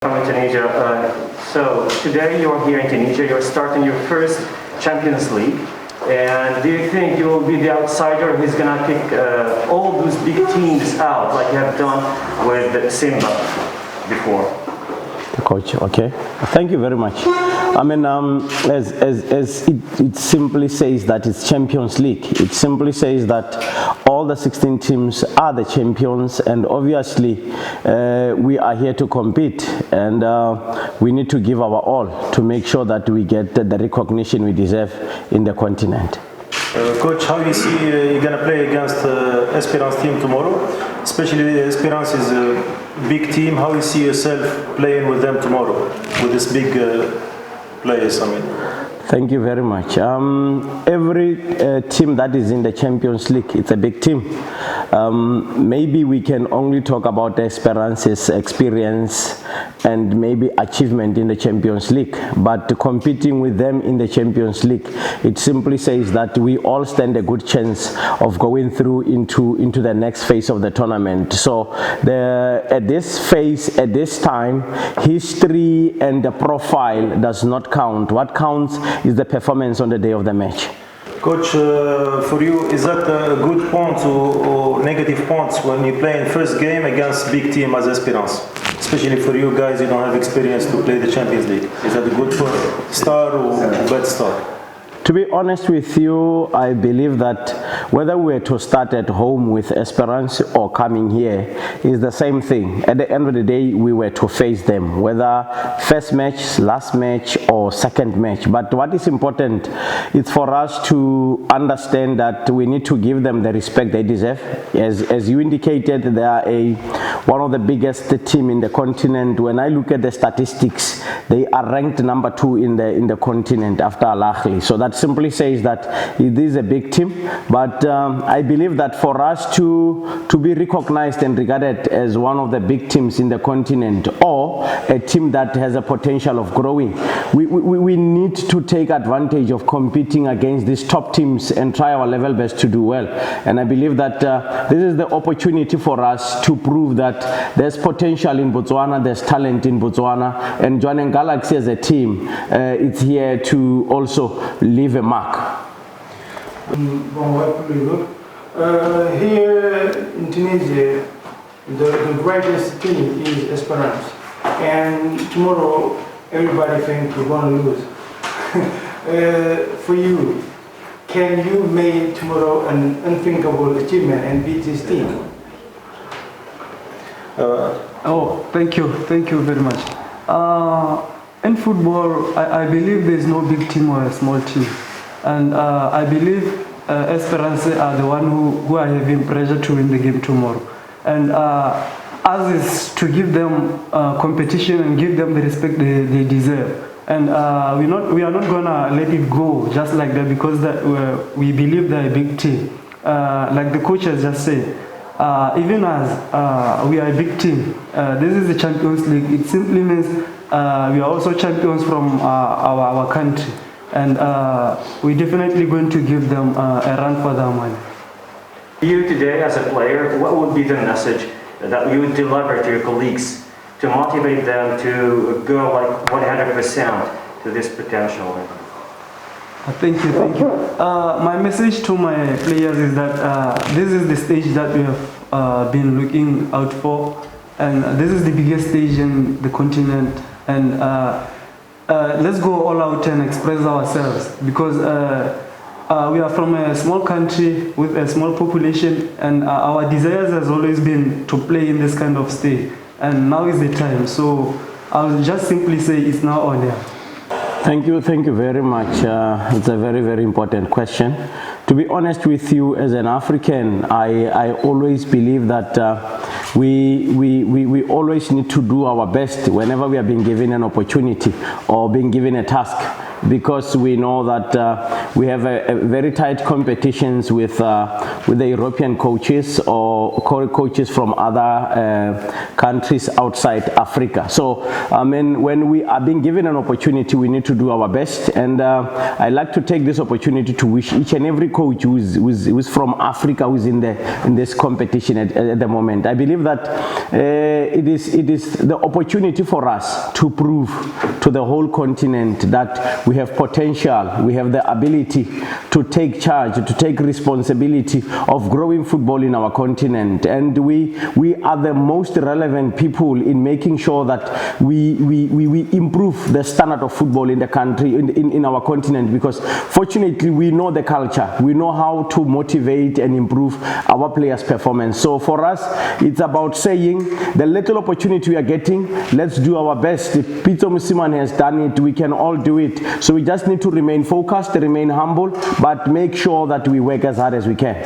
From Tunisia. So today you're here in Tunisia, you're starting your first Champions League. And do you think you will be the outsider who's going to kick all those big teams out like you have done with Simba before? The coach, okay. Thank you very much. I mean, as it simply says that it's Champions League. It simply says that all the 16 teams are the champions, and obviously we are here to compete, and we need to give our all to make sure that we get the recognition we deserve in the continent. Coach, how do you see you're going to play against Esperance team tomorrow? Especially Esperance is a big team. How do you see yourself playing with them tomorrow, with this big players, I mean? Thank you very much. Every team that is in the Champions League, it's a big team. Maybe we can only talk about Esperance's experience and maybe achievement in the Champions League, but competing with them in the Champions League, it simply says that we all stand a good chance of going through into the next phase of the tournament. So at this phase, at this time, history and the profile does not count. What counts is the performance on the day of the match. Coach, for you, is that a good point or negative points when you play in first game against big team as Esperance? Especially for you guys, you don't have experience to play the Champions League. Is that a good start or bad start? To be honest with you, I believe that whether we were to start at home with Esperance or coming here is the same thing. At the end of the day, we were to face them, whether first match, last match, or second match. But what is important is for us to understand that we need to give them the respect they deserve. As you indicated, they are one of the biggest team in the continent. When I look at the statistics, they are ranked number 2 in the continent after Al Ahly. So that simply says that it is a big team, but I believe that for us to be recognized and regarded as one of the big teams in the continent, or a team that has a potential of growing, we need to take advantage of competing against these top teams and try our level best to do well. And I believe that this is the opportunity for us to prove that there's potential in Botswana, there's talent in Botswana, and Jwaneng Galaxy as a team, it's here to also leave a mark. Here in Tunisia, the greatest team is Esperance, and tomorrow everybody thinks we're going to lose. For you, can you make tomorrow an unthinkable achievement and beat this team? Thank you very much. In football, I believe there is no big team or a small team, and I believe Esperance are the one who are having pressure to win the game tomorrow, and us is to give them competition and give them the respect they deserve. And we are not gonna let it go just like that, because we believe they're a big team. Like the coach has just said, even as we are a big team, this is the Champions League. It simply means we are also champions from our country, and we're definitely going to give them a run for their money. You today as a player, what would be the message that you would deliver to your colleagues to motivate them to go like 100% to this potential? Thank you. My message to my players is that this is the stage that we have been looking out for, and this is the biggest stage in the continent, and let's go all out and express ourselves, because we are from a small country with a small population, and our desires has always been to play in this kind of stage, and now is the time. So I'll just simply say it's now or never. Thank you very much. It's a very, very important question. To be honest with you, as an African, I always believe that we always need to do our best whenever we are being given an opportunity or being given a task, because we know that we have a very tight competitions with the European coaches or coaches from other countries outside Africa. So I mean, when we are being given an opportunity, we need to do our best, and I like to take this opportunity to wish each and every coach coach who's from Africa, who's in this competition at the moment. I believe that it is the opportunity for us to prove to the whole continent that we have potential, we have the ability to take charge, to take responsibility of growing football in our continent, and we are the most relevant people in making sure that we improve the standard of football in the country, in our continent, because fortunately we know the culture, we know how to motivate and improve our players' performance. So for us, it's about saying the little opportunity we are getting, let's do our best. If Peter Musiman has done it, we can all do it. So we just need to remain focused, remain humble, but make sure that we work as hard as we can.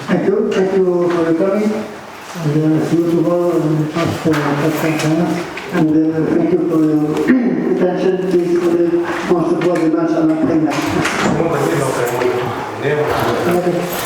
Thank you for your coming. And see you tomorrow on the first conference. And thank you for your attention. Please on support the match on the